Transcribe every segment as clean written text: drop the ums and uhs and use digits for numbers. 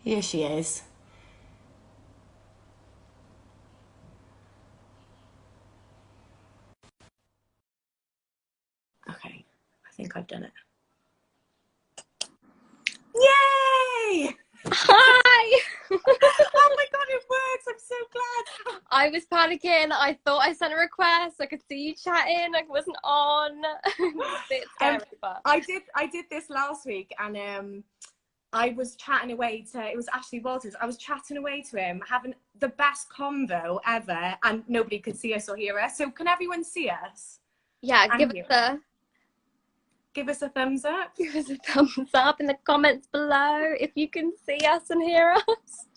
Here she is. Okay, I think I've done it. Yay! Hi! Oh my god, it works! I'm so glad. I was panicking. I thought I sent a request. I could see you chatting. I wasn't on. It was a bit scary, but I did this last week, and I was chatting away to, it was Ashley Walters. I was chatting away to him, having the best convo ever, and nobody could see us or hear us. So can everyone see us? yeah, And hear us? Give us a thumbs up. give us a thumbs up in the comments below if you can see us and hear us.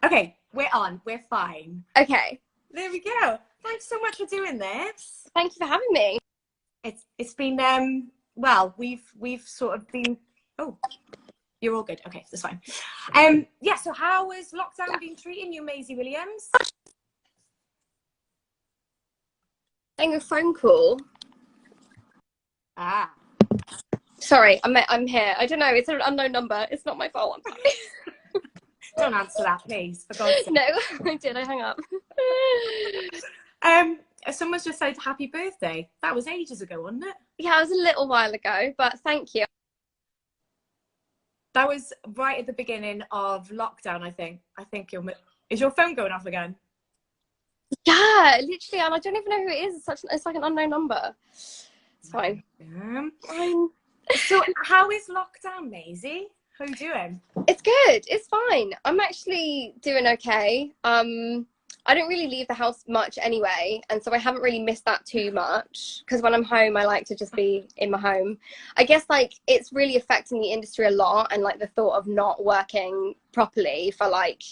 Okay, we're on. We're fine. Okay. There we go. Thanks so much for doing this. Thank you for having me. It's been well, we've sort of been. Oh, you're all good. Okay, that's fine. Yeah. So how has lockdown been treating you, Maisie Williams? Getting a phone call. Ah. Sorry, I'm here. I don't know. It's an unknown number. It's not my fault. I'm sorry. Don't answer that, please, for God's sake. No, I did. I hung up. Someone's just said happy birthday. That was ages ago, wasn't it? Yeah, it was a little while ago, but thank you. That was right at the beginning of lockdown, I think. Is your phone going off again? Yeah, literally, and I don't even know who it is. It's like an unknown number. It's fine. Fine. So how is lockdown, Maisie? How are you doing? It's good. It's fine. I'm actually doing okay. I don't really leave the house much anyway, and so I haven't really missed that too much, because when I'm home I like to just be in my home. I guess like it's really affecting the industry a lot, and like the thought of not working properly for like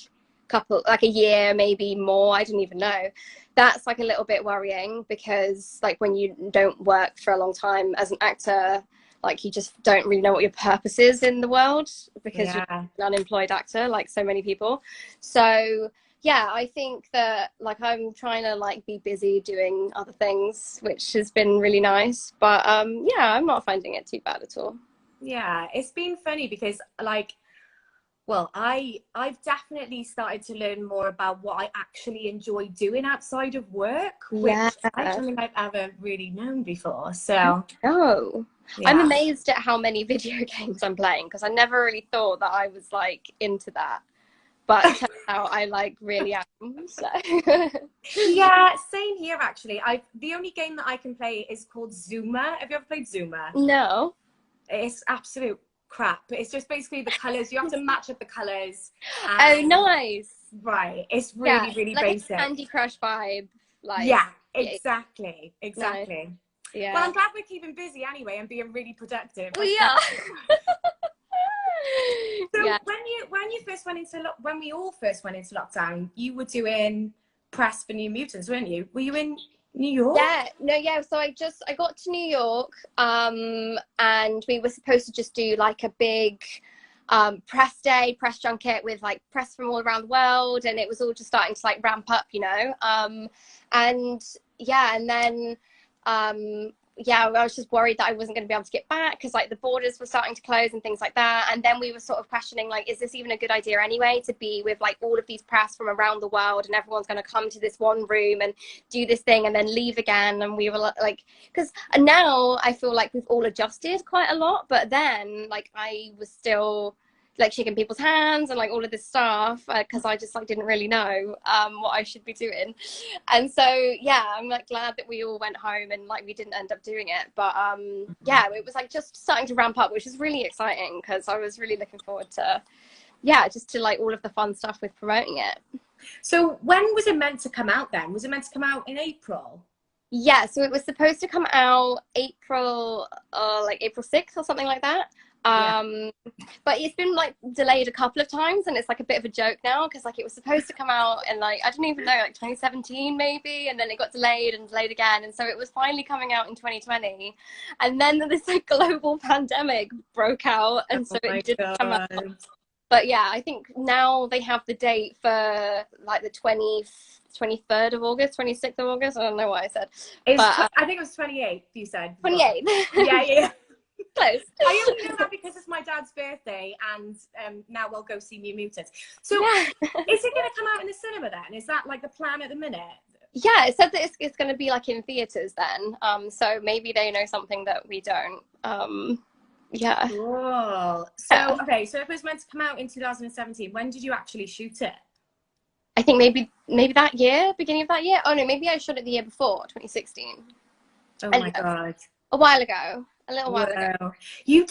a year, maybe more, I don't even know, that's like a little bit worrying, because like when you don't work for a long time as an actor, like you just don't really know what your purpose is in the world, because you're an unemployed actor like so many people. So yeah, I think that like I'm trying to like be busy doing other things, which has been really nice, but yeah, I'm not finding it too bad at all. Yeah, it's been funny because like, well, I've definitely started to learn more about what I actually enjoy doing outside of work, which Yeah. I don't think I've ever really known before. So Oh, I'm yeah. amazed at how many video games I'm playing, because I never really thought that I was like into that, but it turns out I like really am. So Yeah, same here actually. The only game that I can play is called Zuma. Have you ever played Zuma? no. It's absolute crap. It's just basically the colors. You have to match up the colors. Oh, And nice. right, it's Yeah, really, really like a basic. Candy Crush vibe. Like, Yeah, yeah, exactly, nice. exactly. Well, Yeah. I'm glad we're keeping busy anyway and being really productive. Well, yeah. So Yeah. when we all first went into lockdown, you were doing press for New Mutants, weren't you? Were you in New York? Yeah, no, yeah. So I got to New York, and we were supposed to just do like a big press day, press junket with like press from all around the world, and it was all just starting to like ramp up, you know. And yeah, and then yeah, I was just worried that I wasn't going to be able to get back, because like the borders were starting to close and things like that. And then we were sort of questioning, like, is this even a good idea anyway, to be with like all of these press from around the world, and everyone's going to come to this one room and do this thing and then leave again? And we were like, because now I feel like we've all adjusted quite a lot, but then like I was still like shaking people's hands and like all of this stuff, because I just like didn't really know what I should be doing. And so yeah, I'm like glad that we all went home and like we didn't end up doing it, but yeah, it was like just starting to ramp up, which is really exciting, because I was really looking forward to, yeah, just to like all of the fun stuff with promoting it. So when was it meant to come out then? Was it meant to come out in April? Yeah, so it was supposed to come out April, like April 6th or something like that. Yeah. But it's been like delayed a couple of times, and it's like a bit of a joke now, because like it was supposed to come out in like, I don't even know, like 2017 maybe, and then it got delayed and delayed again, and so it was finally coming out in 2020, and then this like global pandemic broke out, and so Oh my it didn't come out. God. But yeah, I think now they have the date for like the 23rd of August, 26th of August. I don't know what I said. It's But I think it was 28th, you said. 28th. Yeah, yeah. Close. I only know that because it's my dad's birthday, and now we'll go see New Mutants. So Yeah. is it going to come out in the cinema then? Is that like the plan at the minute? Yeah, it said that it's going to be like in theaters then. So maybe they know something that we don't. Yeah. Cool. So, okay, so if it was meant to come out in 2017, when did you actually shoot it? I think maybe that year, beginning of that year. Oh no, maybe I shot it the year before, 2016. Oh my God. A while ago. A little while ago. You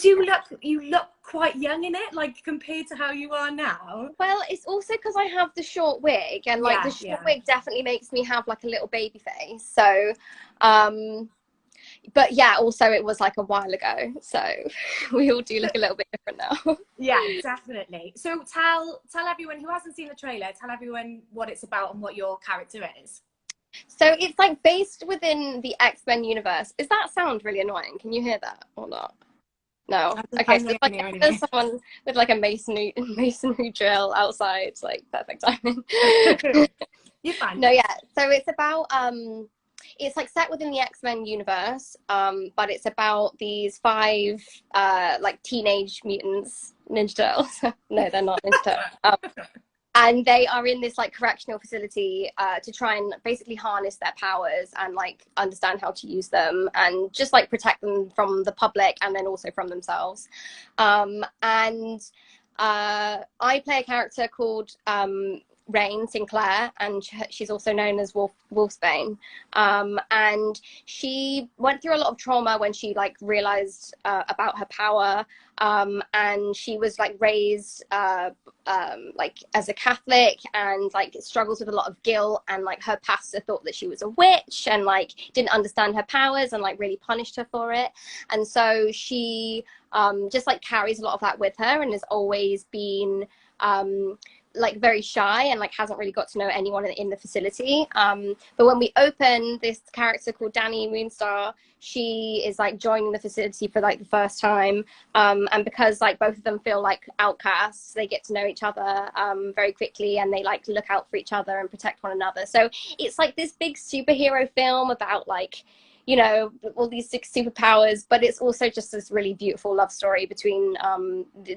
look quite young in it, like compared to how you are now. Well, it's also because I have the short wig, and like the short wig definitely makes me have like a little baby face. So, but yeah, also it was like a while ago, so we all do look a little bit different now. Yeah, definitely. So tell everyone who hasn't seen the trailer, tell everyone what it's about and what your character is. So it's like based within the X-Men universe. Does that sound really annoying? Can you hear that or not? No. Okay, so it's like there's someone with like a masonry drill outside, like perfect timing. You're fine. No, yeah. So it's about it's like set within the X-Men universe, but it's about these 5 like teenage mutants, Ninja Turtles. No, they're not Ninja Turtles. And they are in this like correctional facility to try and basically harness their powers and like understand how to use them and just like protect them from the public and then also from themselves. And I play a character called Rain Sinclair, and she's also known as Wolfsbane. And she went through a lot of trauma when she like realized about her power, and she was like raised like as a Catholic, and like struggles with a lot of guilt, and like her pastor thought that she was a witch and like didn't understand her powers and like really punished her for it. And so she just like carries a lot of that with her and has always been like very shy and like hasn't really got to know anyone in the facility. But when we open, this character called Danny Moonstar, she is like joining the facility for like the first time, and because like both of them feel like outcasts, they get to know each other very quickly, and they like look out for each other and protect one another. So it's like this big superhero film about like, you know, all these 6 superpowers, but it's also just this really beautiful love story between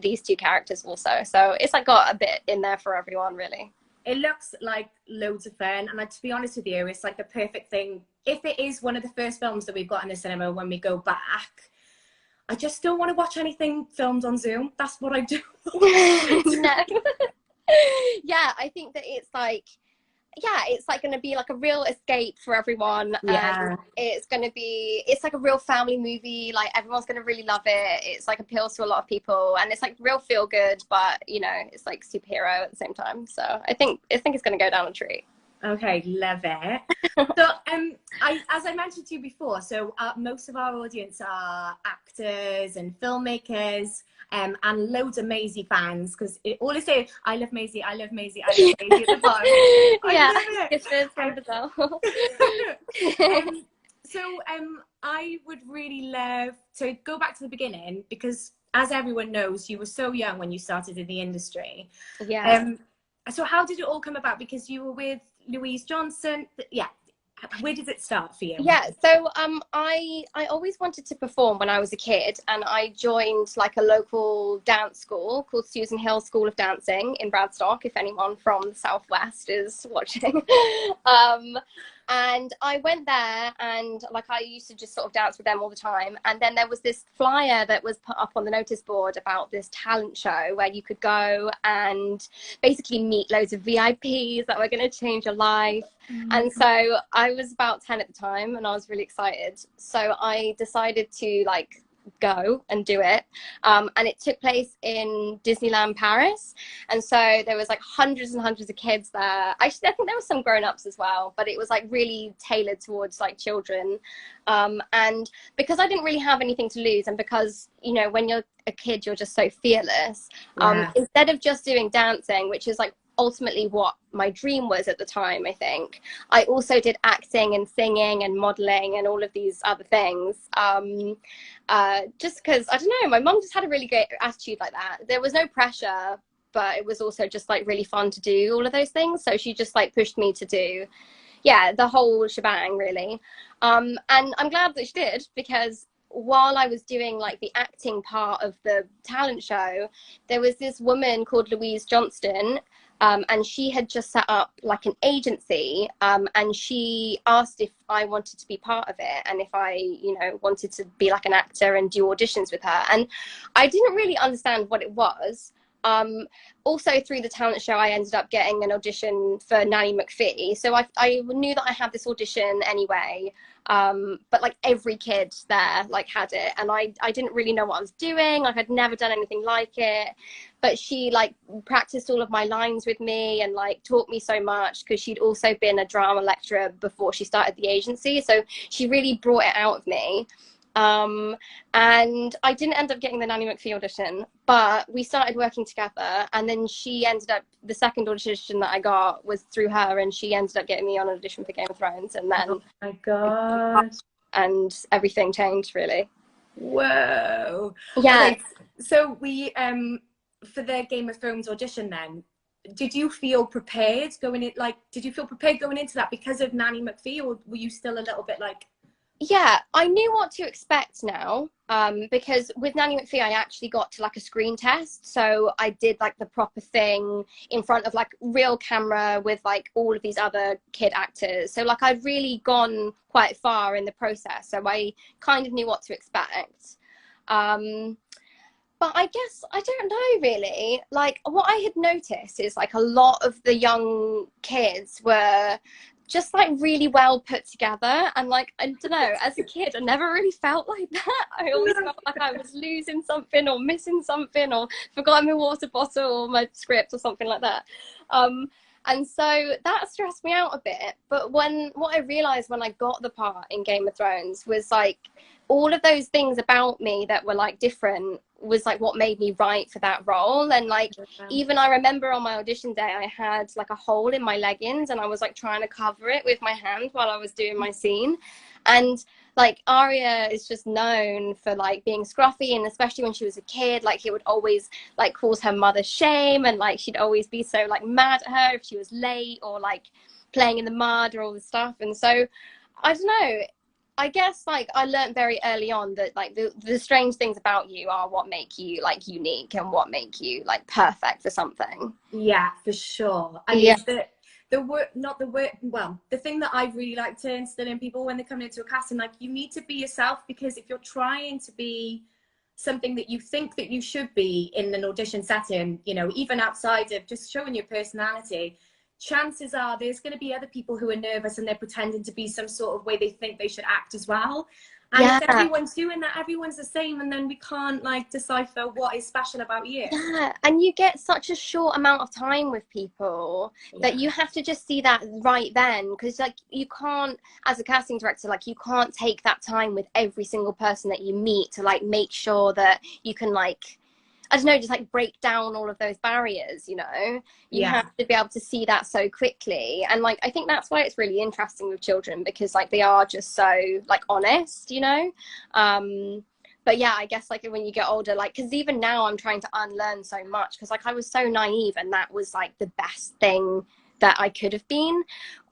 these 2 characters also. So it's like got a bit in there for everyone, really. It looks like loads of fun, and like, to be honest with you, it's like the perfect thing. If it is one of the first films that we've got in the cinema when we go back, I just don't want to watch anything filmed on Zoom. That's what I do. No. Yeah, I think that it's like, yeah, it's like going to be like a real escape for everyone. Yeah. It's like a real family movie. Like everyone's going to really love it. It's like appeals to a lot of people, and it's like real feel good, but you know, it's like superhero at the same time. So I think it's going to go down a treat. Okay, love it. So as I mentioned to you before, so most of our audience are actors and filmmakers, and loads of Maisie fans, because all I say is, I love Maisie, I love Maisie, I love Maisie at the bottom. I love it. So I would really love to go back to the beginning, because as everyone knows, you were so young when you started in the industry. Yeah. So how did it all come about? Because you were with Louise Johnson. Yeah. Where did it start for you? Yeah, so I always wanted to perform when I was a kid, and I joined like a local dance school called Susan Hill School of Dancing in Bradstock, if anyone from the Southwest is watching. And I went there, and like I used to just sort of dance with them all the time. And then there was this flyer that was put up on the notice board about this talent show where you could go and basically meet loads of VIPs that were going to change your life. And so I was about 10 at the time, and I was really excited. So I decided to like go and do it, and it took place in Disneyland Paris, and so there was like hundreds and hundreds of kids there. Actually, I think there were some grown-ups as well, but it was like really tailored towards like children, and because I didn't really have anything to lose, and because, you know, when you're a kid you're just so fearless, instead of just doing dancing, which is like ultimately what my dream was at the time, I think I also did acting and singing and modeling and all of these other things, just because, I don't know, my mum just had a really great attitude like that. There was no pressure, but it was also just like really fun to do all of those things. So she just like pushed me to do, yeah, the whole shebang really. And I'm glad that she did, because while I was doing like the acting part of the talent show, there was this woman called Louise Johnston, and she had just set up like an agency, and she asked if I wanted to be part of it and if I, you know, wanted to be like an actor and do auditions with her. And I didn't really understand what it was. Also through the talent show, I ended up getting an audition for Nanny McPhee. So I knew that I had this audition anyway. But like every kid there like had it, and I didn't really know what I was doing. Like I'd never done anything like it, but she like practiced all of my lines with me and like taught me so much, because she'd also been a drama lecturer before she started the agency, so she really brought it out of me. And I didn't end up getting the Nanny McPhee audition, but we started working together, and then she ended up, the second audition that I got was through her, and she ended up getting me on an audition for Game of Thrones, and then oh my god, and everything changed really. Whoa. Yeah. Okay, so we for the Game of Thrones audition then, did you feel prepared going in, like did you feel prepared going into that because of Nanny McPhee, or were you still a little bit like? Yeah, I knew what to expect now, because with Nanny McPhee, I actually got to like a screen test. So I did like the proper thing in front of like real camera with like all of these other kid actors. So like I'd really gone quite far in the process. So I kind of knew what to expect. But I guess, I don't know really, like what I had noticed is like a lot of the young kids were just like really well put together, and like I don't know, as a kid I never really felt like that. I always felt like I was losing something or missing something or forgot my water bottle or my script or something like that. And so that stressed me out a bit. But what I realized when I got the part in Game of Thrones was like all of those things about me that were like different was like what made me right for that role. And like even I remember on my audition day I had like a hole in my leggings, and I was like trying to cover it with my hand while I was doing my scene. And like Arya is just known for like being scruffy, and especially when she was a kid, like it would always like cause her mother shame, and like she'd always be so like mad at her if she was late or like playing in the mud or all this stuff. And so I don't know, I guess like I learned very early on that like the strange things about you are what make you like unique and what make you like perfect for something. Yeah, for sure. And Yeah. the word, not the word, well, the thing that I really like to instill in people when they come into a casting, like you need to be yourself, because if you're trying to be something that you think that you should be in an audition setting, you know, even outside of just showing your personality, chances are there's going to be other people who are nervous and they're pretending to be some sort of way they think they should act as well. And if everyone's doing that, everyone's the same, and then we can't like decipher what is special about you. Yeah, and you get such a short amount of time with people that you have to just see that right then, because like you can't, as a casting director, like you can't take that time with every single person that you meet to like make sure that you can like, I don't know, just like break down all of those barriers, you know. You have to be able to see that so quickly. And like I think that's why it's really interesting with children, because like they are just so like honest, you know. But yeah, I guess like when you get older, like because even now I'm trying to unlearn so much, because like I was so naive and that was like the best thing that I could have been.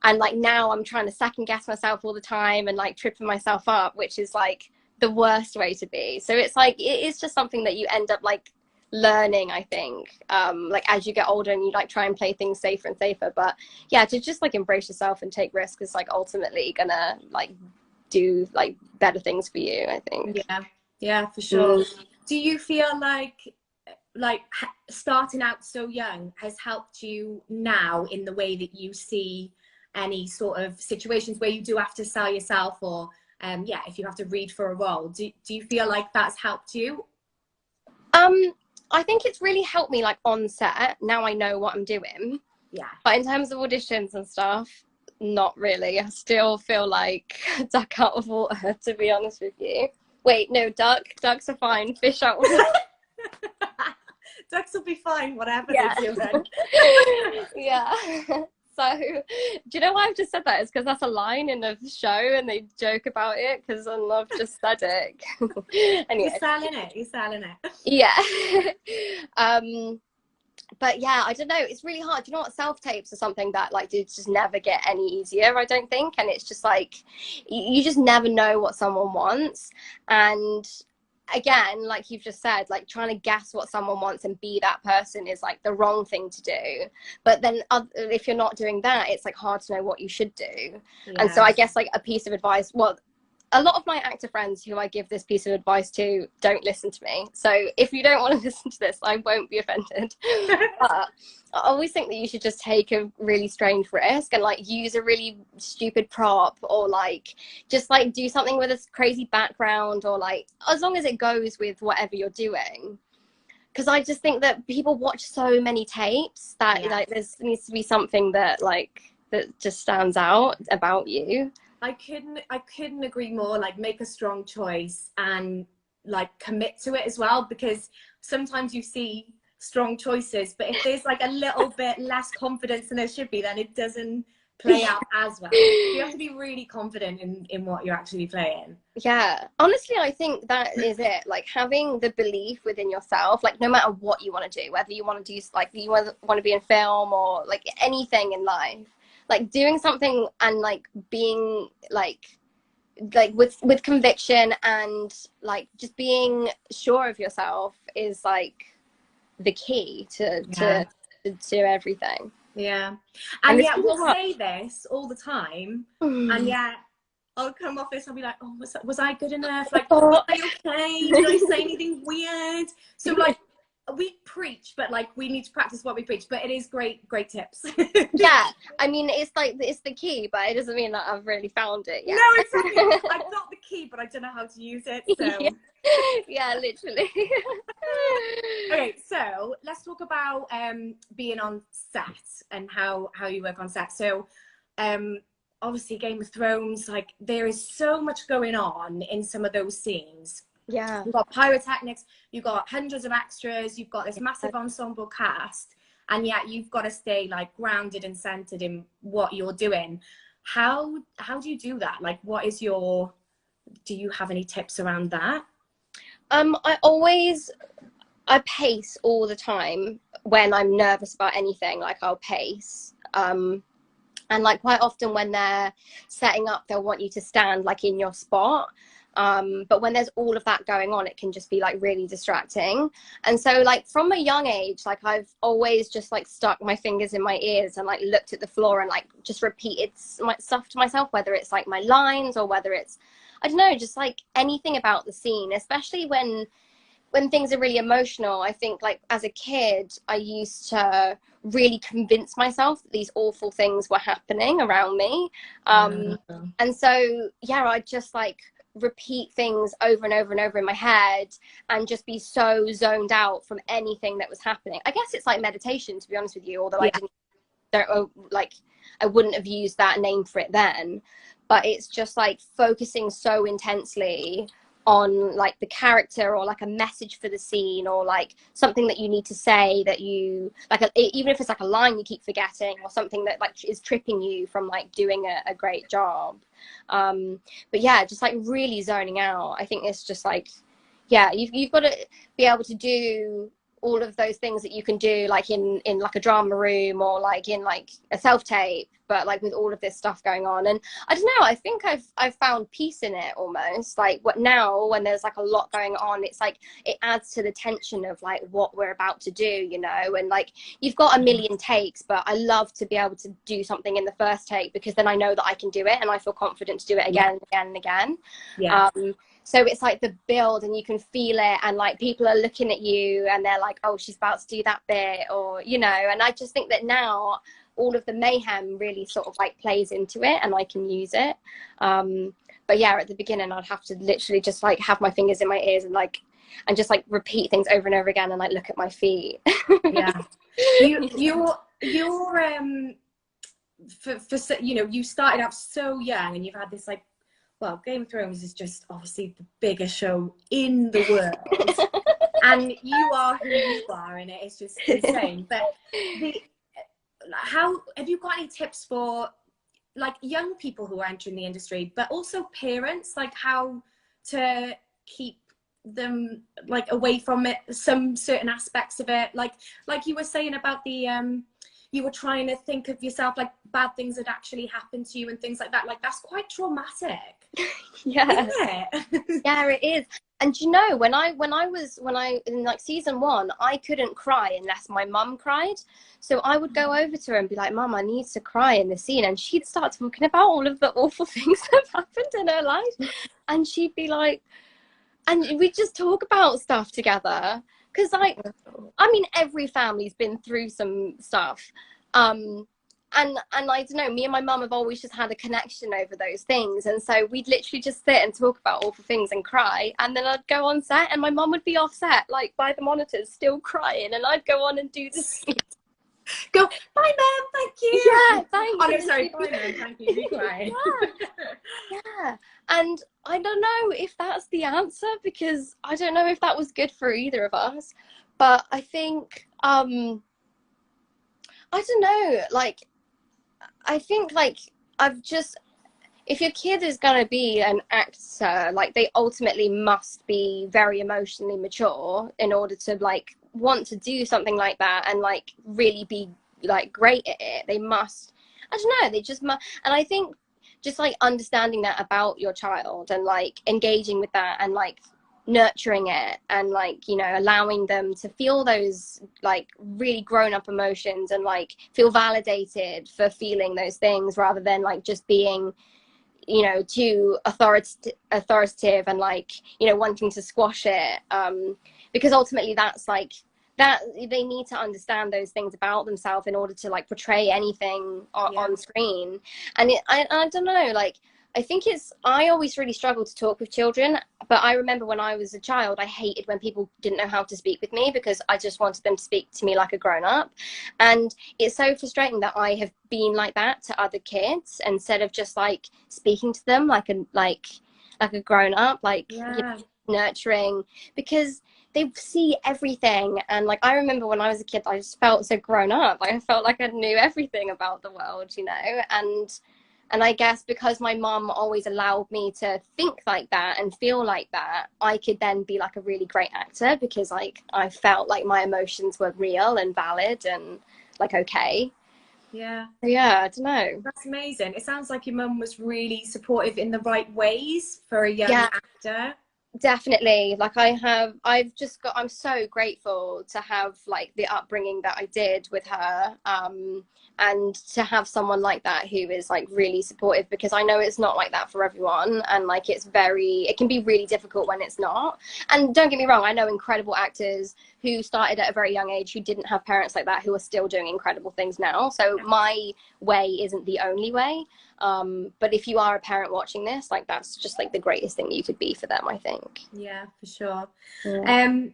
And like now I'm trying to second guess myself all the time and like tripping myself up, which is like the worst way to be. So it's like it is just something that you end up like learning, I think, like as you get older and you like try and play things safer and safer. But yeah, to just like embrace yourself and take risks is like ultimately gonna like do like better things for you, I think. Yeah, for sure. Do you feel like starting out so young has helped you now in the way that you see any sort of situations where you do have to sell yourself, or if you have to read for a role? Do you feel like that's helped you? I think it's really helped me like on set. Now I know what I'm doing. Yeah. But in terms of auditions and stuff, not really. I still feel like a duck out of water, to be honest with you. Wait, no, ducks are fine. Fish out of water. Ducks will be fine, whatever they do then. Yeah. So, do you know why I've just said that? It's because that's a line in the show and they joke about it, because I love just aesthetic. Anyway. You're selling it. Yeah. but yeah, I don't know, it's really hard. You know what, self-tapes are something that like just never get any easier, I don't think. And it's just like you just never know what someone wants. And again, like you've just said, like trying to guess what someone wants and be that person is like the wrong thing to do. But then if you're not doing that, it's like hard to know what you should do. And so I guess like a piece of advice, well, a lot of my actor friends who I give this piece of advice to don't listen to me. So if you don't want to listen to this, I won't be offended. But I always think that you should just take a really strange risk and like use a really stupid prop, or like just like do something with a crazy background, or like as long as it goes with whatever you're doing. Because I just think that people watch so many tapes that like there needs to be something that like that just stands out about you. I couldn't agree more. Like, make a strong choice and like commit to it as well, because sometimes you see strong choices, but if there's like a little bit less confidence than there should be, then it doesn't play out as well. You have to be really confident in what you're actually playing. Yeah, honestly, I think that is it. Like having the belief within yourself, like no matter what you want to do, whether you want to do like you want to be in film or like anything in life, like doing something and like being like with conviction and like just being sure of yourself is like the key to everything. Yeah. And yet we'll say this all the time, and yet I'll come off this, I'll be like, oh, was I good enough? Like, was I okay? Did I say anything weird? So like we preach, but like we need to practice what we preach. But it is great tips. Yeah, I mean, it's like it's the key, but it doesn't mean that I've really found it yet. No, exactly. I've got the key, but I don't know how to use it. So yeah, literally. Okay, so let's talk about being on set and how you work on set. So obviously Game of Thrones, like there is so much going on in some of those scenes. Yeah, You've got pyrotechnics, you've got hundreds of extras, you've got this massive ensemble cast, and yet you've got to stay like grounded and centered in what you're doing. How do you do that? Like, do you have any tips around that? I pace all the time when I'm nervous about anything. Like I'll pace. And like quite often when they're setting up, they'll want you to stand like in your spot. But when there's all of that going on, it can just be like really distracting. And so like from a young age, like I've always just like stuck my fingers in my ears and like looked at the floor and like just repeated stuff to myself, whether it's like my lines or whether it's, I don't know, just like anything about the scene, especially when things are really emotional. I think like as a kid, I used to really convince myself that these awful things were happening around me. And so, yeah, I just like repeat things over and over and over in my head and just be so zoned out from anything that was happening. I guess it's like meditation, to be honest with you, although I wouldn't have used that name for it then. But it's just like focusing so intensely on like the character or like a message for the scene or like something that you need to say that you like even if it's like a line you keep forgetting or something that like is tripping you from like doing a great job. But yeah, just like really zoning out. I think it's just like, yeah, you've got to be able to do all of those things that you can do like in like a drama room or like in like a self-tape, but like with all of this stuff going on. And I don't know, I think I've found peace in it almost. Like what now when there's like a lot going on, it's like it adds to the tension of like what we're about to do, you know. And like you've got a million takes, but I love to be able to do something in the first take because then I know that I can do it and I feel confident to do it again and again and again. Yeah. So it's like the build and you can feel it and like people are looking at you and they're like, oh, she's about to do that bit, or, you know. And I just think that now all of the mayhem really sort of like plays into it and I can use it. But yeah, at the beginning I'd have to literally just like have my fingers in my ears and just like repeat things over and over again and like look at my feet. Yeah. You're for you know, you started out so young and you've had this like, well, Game of Thrones is just obviously the biggest show in the world. And you are who you are in it. It's just insane. But how have you got any tips for like young people who are entering the industry, but also parents, like how to keep them like away from it, some certain aspects of it, like you were saying about the you were trying to think of yourself like bad things had actually happened to you and things like that, like that's quite traumatic. Yeah. Isn't it? Yeah, it is. And you know, when I in like season 1, I couldn't cry unless my mum cried. So I would go over to her and be like, Mum, I need to cry in the scene, and she'd start talking about all of the awful things that have happened in her life, and she'd be like, and we'd just talk about stuff together, because like, I mean, every family's been through some stuff, and I don't know, me and my mum have always just had a connection over those things, and so we'd literally just sit and talk about awful things and cry, and then I'd go on set and my mum would be off set, like by the monitors, still crying, and I'd go on and do the scene. Go, bye ma'am, thank you. Yeah, thank Oh you. no, sorry, bye ma'am, thank you, you cry. Yeah, and I don't know if that's the answer, because I don't know if that was good for either of us, but I think I don't know, like I think like I've just, if your kid is going to be an actor, like they ultimately must be very emotionally mature in order to like want to do something like that and like really be like great at it. They must, I don't know, they just must. And I think just like understanding that about your child and like engaging with that and like nurturing it and like, you know, allowing them to feel those like really grown up emotions and like feel validated for feeling those things, rather than like just being, you know, too authoritative and like, you know, wanting to squash it, because ultimately that's like, that they need to understand those things about themselves in order to like portray anything on screen. And I don't know, like I think I always really struggle to talk with children, but I remember when I was a child, I hated when people didn't know how to speak with me, because I just wanted them to speak to me like a grown up. And it's so frustrating that I have been like that to other kids instead of just like speaking to them like a grown up, like you know, nurturing, because they see everything. And like I remember when I was a kid, I just felt so grown up. Like I felt like I knew everything about the world, you know. And I guess because my mum always allowed me to think like that and feel like that, I could then be like a really great actor, because like I felt like my emotions were real and valid and like okay. Yeah, I don't know. that's amazing. It sounds like your mum was really supportive in the right ways for a young actor. Definitely. Like I'm so grateful to have like the upbringing that I did with her, and to have someone like that who is like really supportive, because I know it's not like that for everyone, and like it can be really difficult when it's not. And don't get me wrong, I know incredible actors who started at a very young age who didn't have parents like that, who are still doing incredible things now. So my way isn't the only way. But if you are a parent watching this, like that's just like the greatest thing you could be for them, I think. Yeah, for sure. Yeah.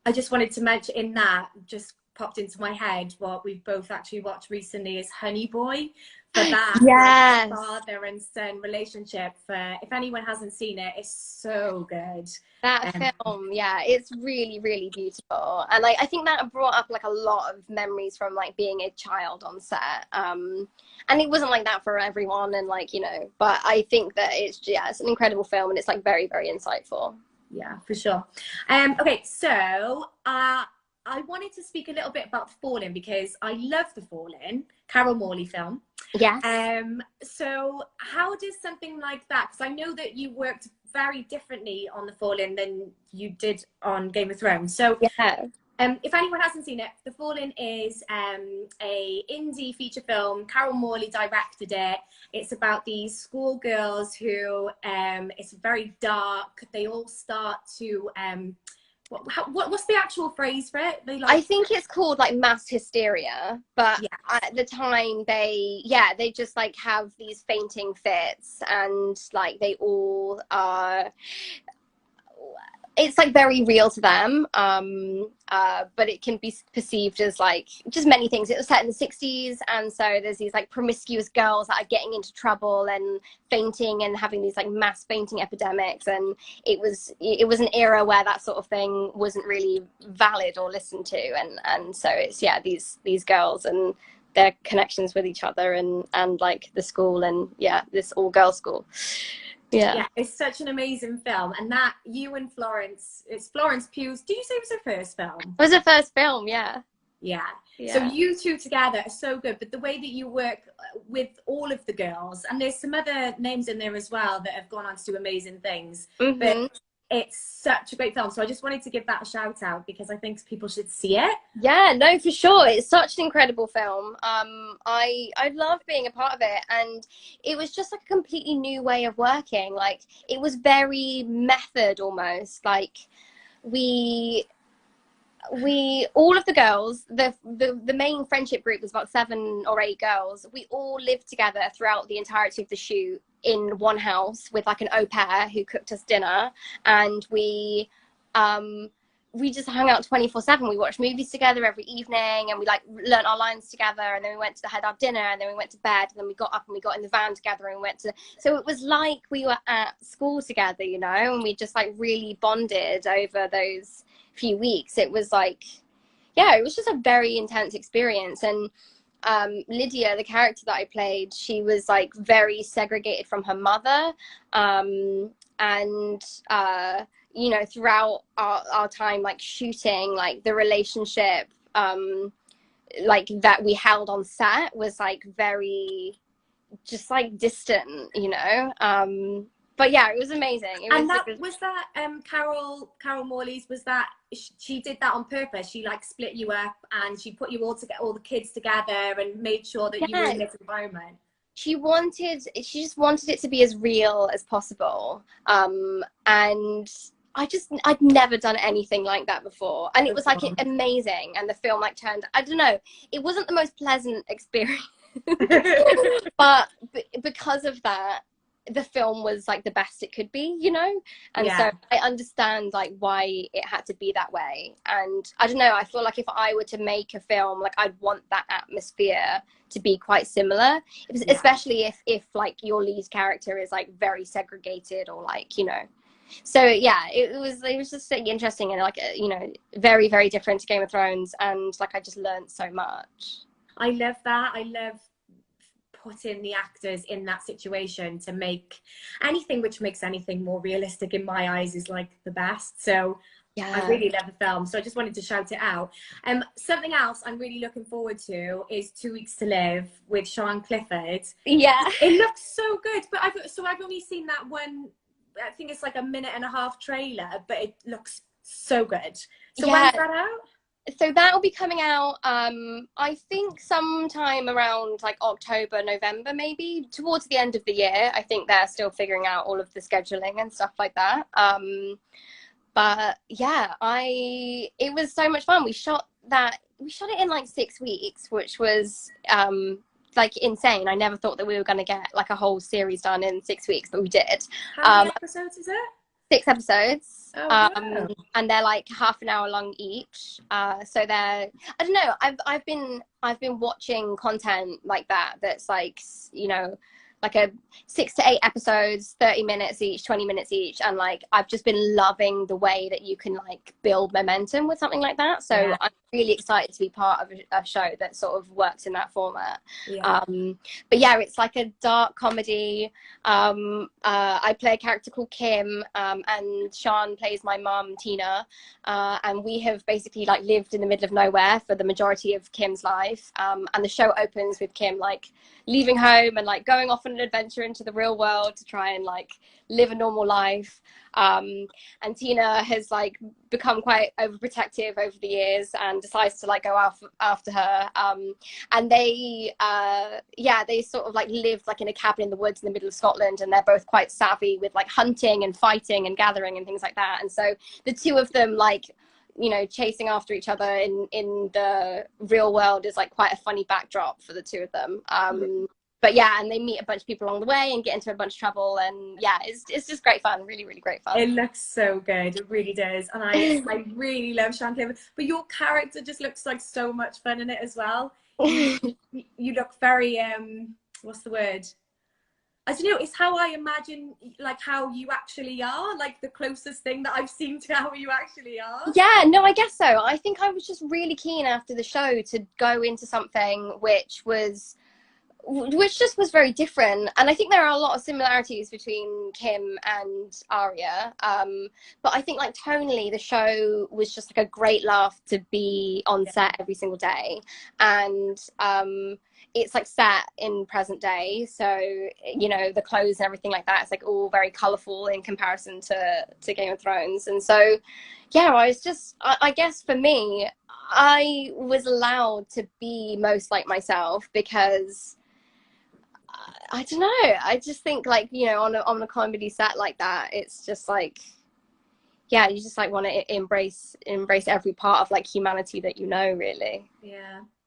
I just wanted to mention, in that just popped into my head, what we've both actually watched recently is Honey Boy, for that Yes. like, father and son relationship. If anyone hasn't seen it, it's so good. That film, yeah, it's really, really beautiful. And like I think that brought up like a lot of memories from like being a child on set. And it wasn't like that for everyone, and like, you know, but I think that it's an incredible film, and it's like very, very insightful. Yeah, for sure. Okay, so I wanted to speak a little bit about The Fallen, because I love The Fallen, Carol Morley film. Yes. So how does something like that, because I know that you worked very differently on The Fallen than you did on Game of Thrones. So if anyone hasn't seen it, The Fallen is a indie feature film. Carol Morley directed it. It's about these schoolgirls who, it's very dark. They all start to, what's the actual phrase for it? I think it's called like mass hysteria, but at the time they just like have these fainting fits, and like they all are, it's like very real to them, but it can be perceived as like just many things. It was set in the 60s, and so there's these like promiscuous girls that are getting into trouble and fainting and having these like mass fainting epidemics, and it was an era where that sort of thing wasn't really valid or listened to, and so it's these girls and their connections with each other and like the school, and this all girls school. Yeah. Yeah, it's such an amazing film. And that you and Florence, it's Florence Pugh's, did you say it was her first film? It was her first film, yeah. Yeah. So Yeah. you two together are so good, but the way that you work with all of the girls, and there's some other names in there as well that have gone on to do amazing things, but it's such a great film. So I just wanted to give that a shout out because I think people should see it. Yeah, no, for sure. It's such an incredible film. I love being a part of it, and it was just like a completely new way of working. Like it was very method almost. Like we all of the girls, the main friendship group was about 7 or 8 girls. We all lived together throughout the entirety of the shoot in one house with like an au pair who cooked us dinner, and we just hung out 24/7. We watched movies together every evening, and we like learnt our lines together, and then we went to had our dinner, and then we went to bed, and then we got up and we got in the van together and we went to, so it was like we were at school together, you know, and we just like really bonded over those few weeks. It was like, yeah, it was just a very intense experience. And Lydia, the character that I played, she was like very segregated from her mother, and you know, throughout our time like shooting, like the relationship like that we held on set was like very just like distant, you know. But yeah, it was amazing. Was that Carol Morley's, was that she did that on purpose? She like split you up and she put you all together, all the kids together, and made sure that you were in this environment. She just wanted it to be as real as possible. And I'd never done anything like that before, and it was like amazing. And the film like turned, I don't know, it wasn't the most pleasant experience, but because of that, the film was like the best it could be, you know. And so I understand like why it had to be that way. And I don't know, I feel like if I were to make a film, like I'd want that atmosphere to be quite similar, especially if like your lead character is like very segregated, or like, you know. So yeah, it was just like, interesting, and like, you know, very, very different to Game of Thrones, and like I just learned so much. I love that. I love putting the actors in that situation to make anything which makes anything more realistic in my eyes is like the best. So yeah, I really love the film, so I just wanted to shout it out. Something else I'm really looking forward to is 2 Weeks to Live with Sian Clifford. Yeah, it looks so good, but I've only seen that one, I think it's like a 1.5-minute trailer, but it looks so good. So when's that out? So that will be coming out, I think sometime around like October, November, maybe towards the end of the year. I think they're still figuring out all of the scheduling and stuff like that. But yeah, it was so much fun. We shot it in like 6 weeks, which was like insane. I never thought that we were going to get like a whole series done in 6 weeks, but we did. How many episodes is it? 6 episodes. Oh, wow. And they're like half an hour long each. So they're, I don't know, I've been watching content like that's like, you know, like a 6 to 8 episodes, 30 minutes each, 20 minutes each, and like I've just been loving the way that you can like build momentum with something like that. So I'm really excited to be part of a show that sort of works in that format. But yeah, it's like a dark comedy. I play a character called Kim, and Sian plays my mum, Tina, and we have basically like lived in the middle of nowhere for the majority of Kim's life, and the show opens with Kim like leaving home and like going off on an adventure into the real world to try and like live a normal life. And Tina has like become quite overprotective over the years and decides to like go after her. And they sort of like lived like in a cabin in the woods in the middle of Scotland, and they're both quite savvy with like hunting and fighting and gathering and things like that. And so the two of them, like, you know, chasing after each other in the real world is like quite a funny backdrop for the two of them. But yeah, and they meet a bunch of people along the way and get into a bunch of trouble, and yeah, it's just great fun, really, really great fun. It looks so good, it really does, and I really love Sian Clifford. But your character just looks like so much fun in it as well. You look very what's the word? I don't know, it's how I imagine like how you actually are, like the closest thing that I've seen to how you actually are. Yeah, no, I guess so. I think I was just really keen after the show to go into something which was which just was very different. And I think there are a lot of similarities between Kim and Arya, but I think like tonally the show was just like a great laugh to be on set every single day. And it's like set in present day, so you know, the clothes and everything like that, it's like all very colorful in comparison to Game of Thrones. And so yeah, I was just, I guess for me, I was allowed to be most like myself because I don't know, I just think like, you know, on a comedy set like that, it's just like, yeah, you just like want to embrace every part of like humanity that you know, really.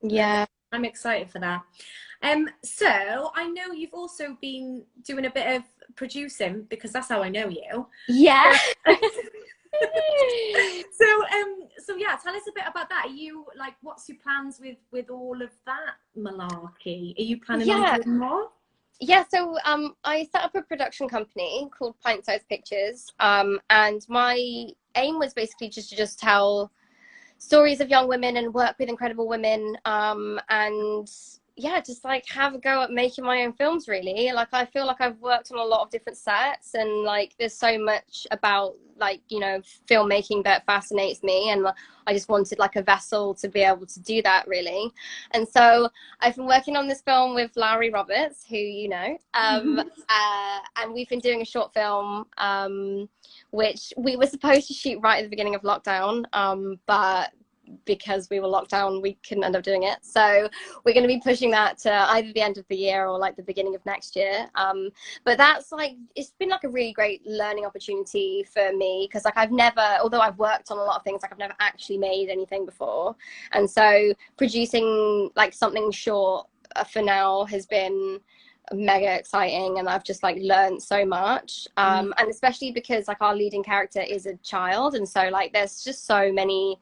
Yeah, I'm excited for that. So I know you've also been doing a bit of producing, because that's how I know you. yeah. So yeah, tell us a bit about that. Are you like, what's your plans with all of that malarkey? Are you planning on doing more? Yeah, so I set up a production company called Pint Size Pictures, and my aim was basically just to tell stories of young women and work with incredible women, and yeah, just like have a go at making my own films, really. Like I feel like I've worked on a lot of different sets, and like there's so much about like, you know, filmmaking that fascinates me, and I just wanted like a vessel to be able to do that, really. And so I've been working on this film with Lowry Roberts, who you know, and we've been doing a short film which we were supposed to shoot right at the beginning of lockdown, but because we were locked down, we couldn't end up doing it. So we're going to be pushing that to either the end of the year or like the beginning of next year. But that's like, it's been like a really great learning opportunity for me, because like I've never, although I've worked on a lot of things, like I've never actually made anything before. And so producing like something short for now has been mega exciting, and I've just like learned so much, and especially because like our leading character is a child, and so like there's just so many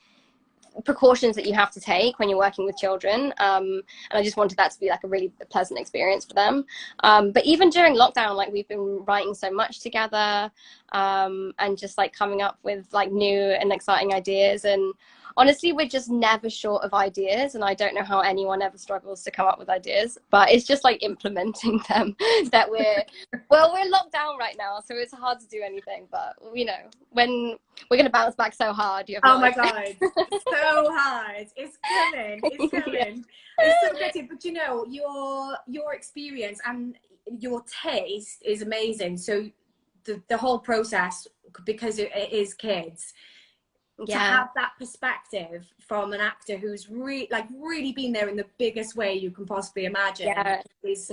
precautions that you have to take when you're working with children, and I just wanted that to be like a really pleasant experience for them. But even during lockdown, like we've been writing so much together, and just like coming up with like new and exciting ideas, and honestly we're just never short of ideas, and I don't know how anyone ever struggles to come up with ideas, but it's just like implementing them that we're locked down right now, so it's hard to do anything. But you know, when we're gonna bounce back so hard, you have oh my god, so hard, it's coming. Yeah. It's so good. But you know, your experience and your taste is amazing, so the whole process, because it is kids, to have that perspective from an actor who's really been there in the biggest way you can possibly imagine, is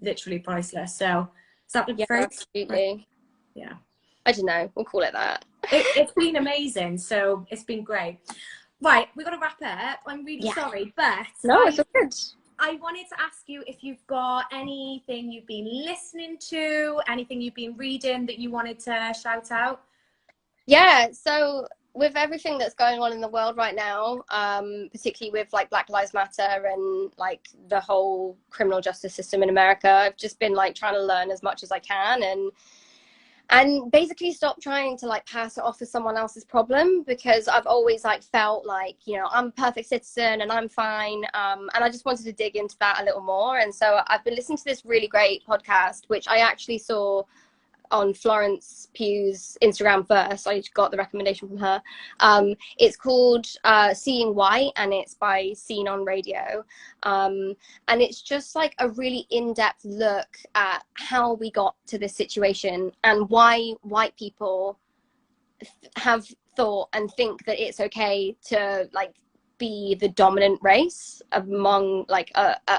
literally priceless. So is that the phrase? Absolutely. Yeah, I don't know, we'll call it that. It's been amazing, so it's been great. Right, we've got to wrap it up. I'm really sorry, but no, it's all good. I wanted to ask you if you've got anything you've been listening to, anything you've been reading that you wanted to shout out. Yeah, so with everything that's going on in the world right now, particularly with like Black Lives Matter and like the whole criminal justice system in America, I've just been like trying to learn as much as I can, and basically stop trying to like pass it off as someone else's problem, because I've always like felt like, you know, I'm a perfect citizen and I'm fine, and I just wanted to dig into that a little more. And so I've been listening to this really great podcast, which I actually saw on Florence Pugh's Instagram first. I got the recommendation from her. It's called Seeing White, and it's by Scene on Radio, and it's just like a really in-depth look at how we got to this situation and why white people have thought and think that it's okay to like be the dominant race among like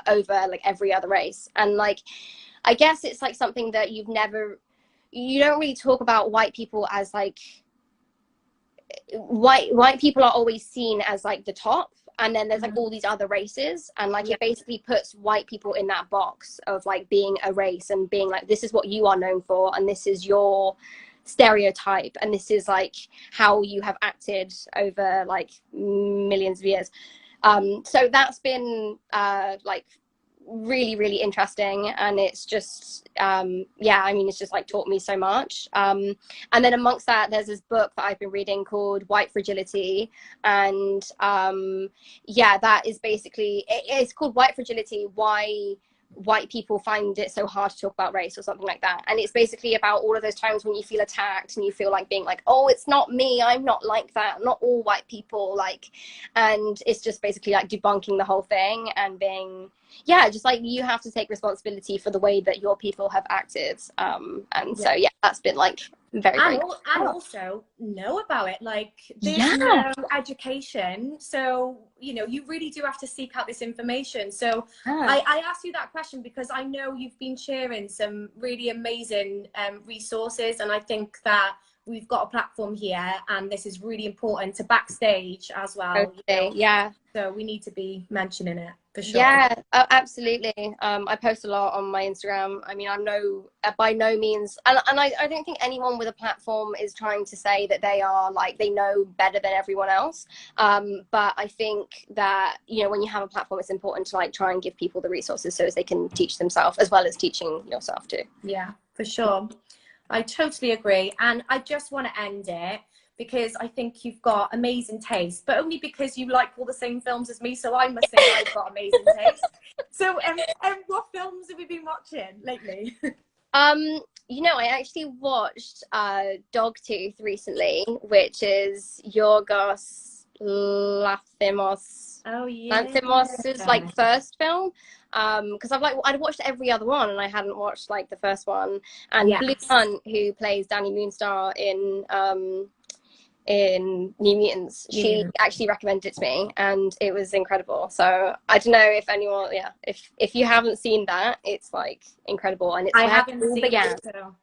over like every other race. And like I guess it's like something that you don't really talk about white people as like white people are always seen as like the top, and then there's like all these other races, and like it basically puts white people in that box of like being a race and being like, this is what you are known for, and this is your stereotype, and this is like how you have acted over like millions of years. So that's been like really, really interesting, and it's just I mean, it's just like taught me so much. And then amongst that, there's this book that I've been reading called White Fragility, and that is basically, it's called White Fragility: Why white people find it so hard to talk about race or something like that. And it's basically about all of those times when you feel attacked and you feel like being like, oh, it's not me, I'm not like that, not all white people, like, and it's just basically like debunking the whole thing and being, yeah, just like you have to take responsibility for the way that your people have acted. And so yeah, that's been like very and also know about it. Like, there's yeah, no education, so you know, you really do have to seek out this information. So I asked you that question because I know you've been sharing some really amazing resources, and I think that we've got a platform here, and this is really important to backstage as well. okay, you know? Yeah, so we need to be mentioning it for sure. Yeah, absolutely. I post a lot on my Instagram. I mean, I'm by no means, and I don't think anyone with a platform is trying to say that they are like, they know better than everyone else. But I think that, you know, when you have a platform, it's important to like try and give people the resources so as they can teach themselves as well as teaching yourself too. Yeah, for sure. I totally agree. And I just want to end it because I think you've got amazing taste, but only because you like all the same films as me. So I must say I've got amazing taste. So what films have you been watching lately? You know, I actually watched Dogtooth recently, which is Yorgos Lanthimos. Oh yeah, Lanthimos's like first film. Because I'd watched every other one and I hadn't watched like the first one. And yes. Blue Hunt, who plays Danny Moonstar in New Mutants, she actually recommended it to me and it was incredible. So I don't know if anyone, if you haven't seen that, it's like incredible, and it's I haven't seen it, so.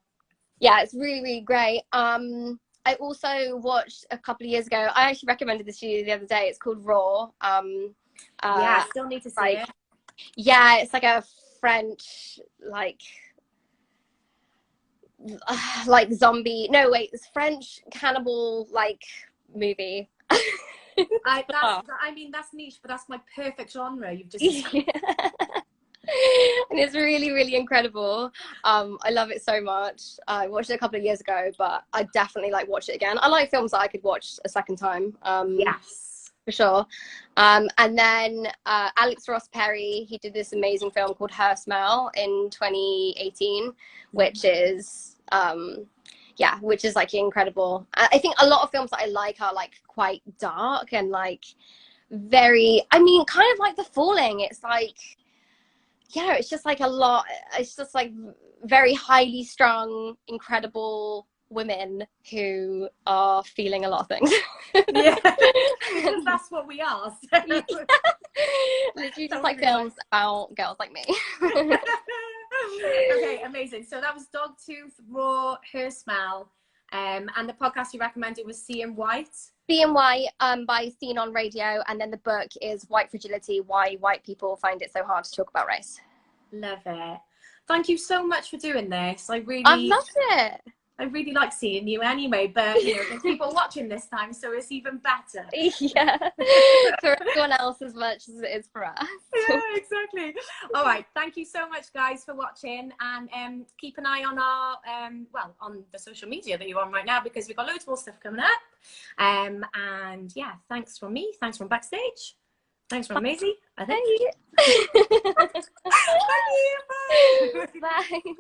Yeah, it's really, really great. I also watched a couple of years ago, I actually recommended this to you the other day, it's called Raw. Yeah, I still need to see it. Yeah, it's like a French like zombie, no wait, it's French cannibal like movie. I mean, that's niche, but that's my perfect genre. You've just and it's really, really incredible. I love it so much. I watched it a couple of years ago, but I definitely like watch it again. I like films that I could watch a second time. Yes, for sure. And then Alex Ross Perry, he did this amazing film called Her Smell in 2018, which is which is like incredible. I think a lot of films that I like are like quite dark and like very, I mean, kind of like The Falling. It's like, yeah, it's just like a lot, it's just like very highly strung, incredible women who are feeling a lot of things. Yeah, because that's what we are. So. Yeah. Literally just like films about girls like me. Okay, amazing. So that was Dogtooth, Raw, Her Smell, and the podcast you recommended was Seeing White. Seeing White by Seen on Radio, and then the book is White Fragility, Why White People Find It So Hard to Talk About Race. Love it. Thank you so much for doing this. I loved it. I really like seeing you anyway, but you know, there's people watching this time, so it's even better. Yeah, for everyone else as much as it is for us. Yeah, exactly. All right, thank you so much, guys, for watching, and keep an eye on our on the social media that you're on right now, because we've got loads more stuff coming up. And yeah, thanks from me, thanks from backstage, thanks from Maisie. I think. Thank you. Bye. Bye.